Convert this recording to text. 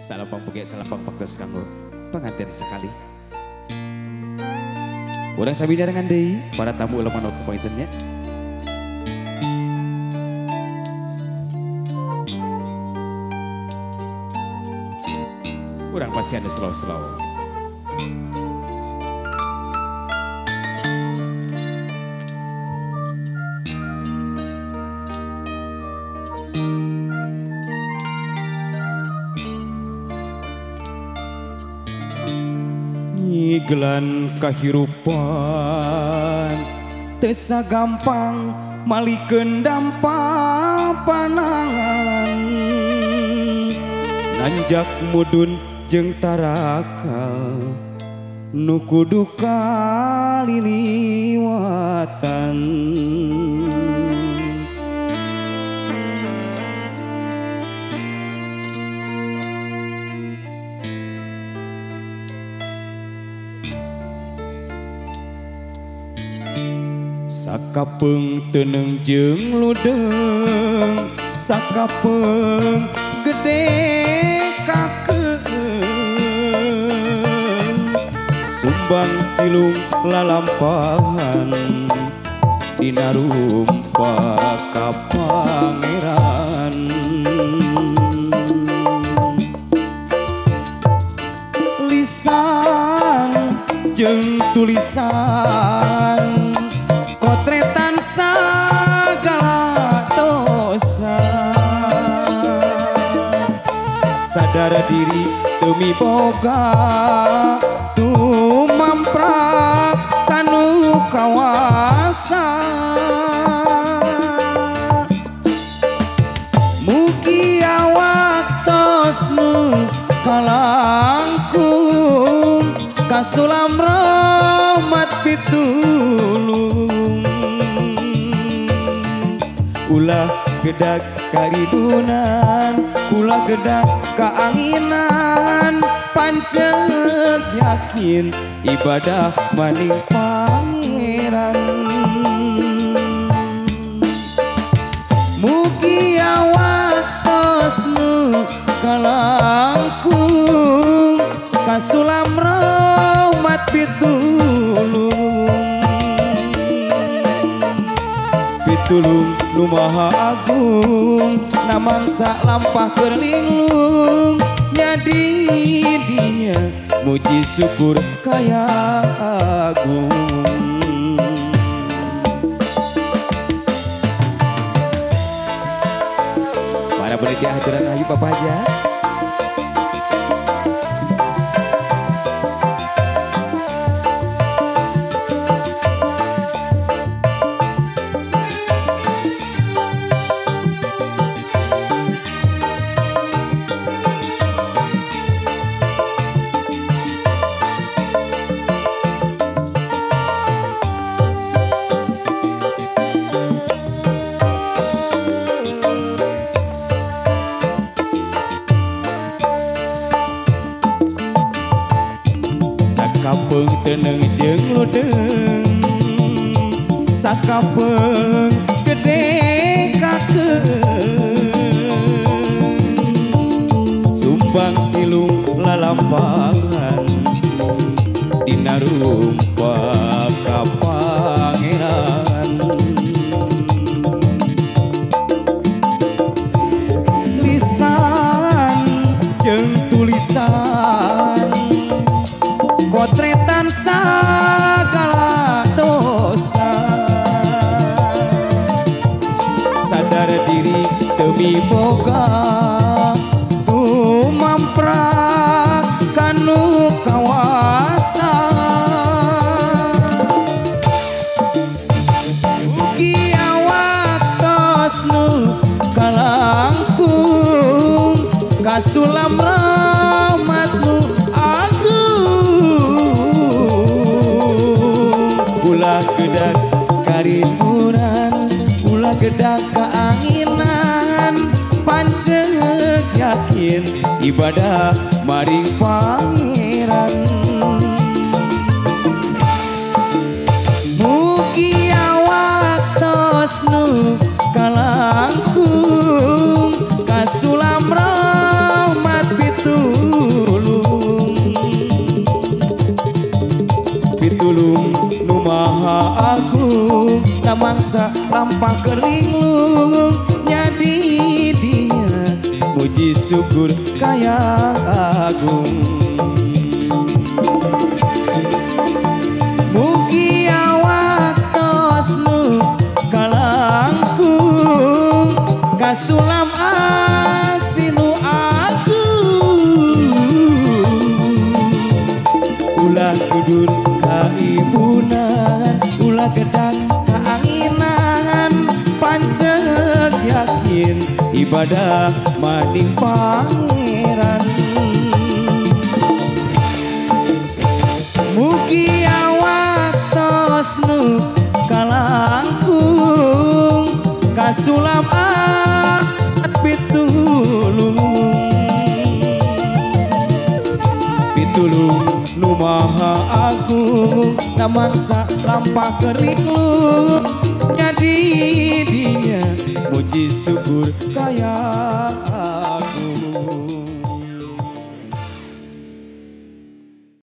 Salapang pagi salapang paktos kanggo pengantin sekali. Urang sabidarangan deui para tamu ulah manut pointennya. Urang pasti anu slow-slow. Ngigelan kahirupan tesa gampang malikeun dampak panangan nanjak mudun jeung tarakal nu kudu kaliliwatan. Sakapeung teuneng jeung ludeng, sakapeung gede kakeung, sumbang silung lalampahan dina rumpa ka pangeran. Lisan jeung tulisan potretan sagala dosa, sadar diri demi boga tumamprak kanu kawasa. Mugi awak tosnu kalangkung kasulam rahmat pitulung. Ulah gedak karidunan, ulah gedak kaanginan, panceg yakin ibadah maning pangeran. Mugi awak tosnu kalangkung kasulam rahmat pitulung. Pitulung nu maha agung namangsa lampah keur linglung nyadi dinya muji syukur kaya agung. Para panitia hadiran ayu papaja sakapeung teuneng jeung ludeng, sakapeung gede kakeung, sumbang silung lalampahan dina rumpa ka pangeran. Lisan jeung tulisan potretan sagala dosa, sadar diri demi boga tumamprak kanu kawasa. Mugi awak tosnu kalangkung kasulam rahmatmu ulah gedak kariburan, ulah gedak kaanginan, panceg yakin ibadah maring pangeran. Mugi awak tosnu kalangkung kasulam rahmat pitu mangsa lampah keringlung nyadi dia muji syukur kaya agung. Mugi awak tosnu kalangkung kasulam asinu aku ulah kudun kaibunan ulah gedang kaanginan panceg yakin ibadah maning pangeran. Mugi awak tosnu kalangkung kasulam pitulung nu maha agung namangsa lampah keringlung nyadi dinya muji syukur kaya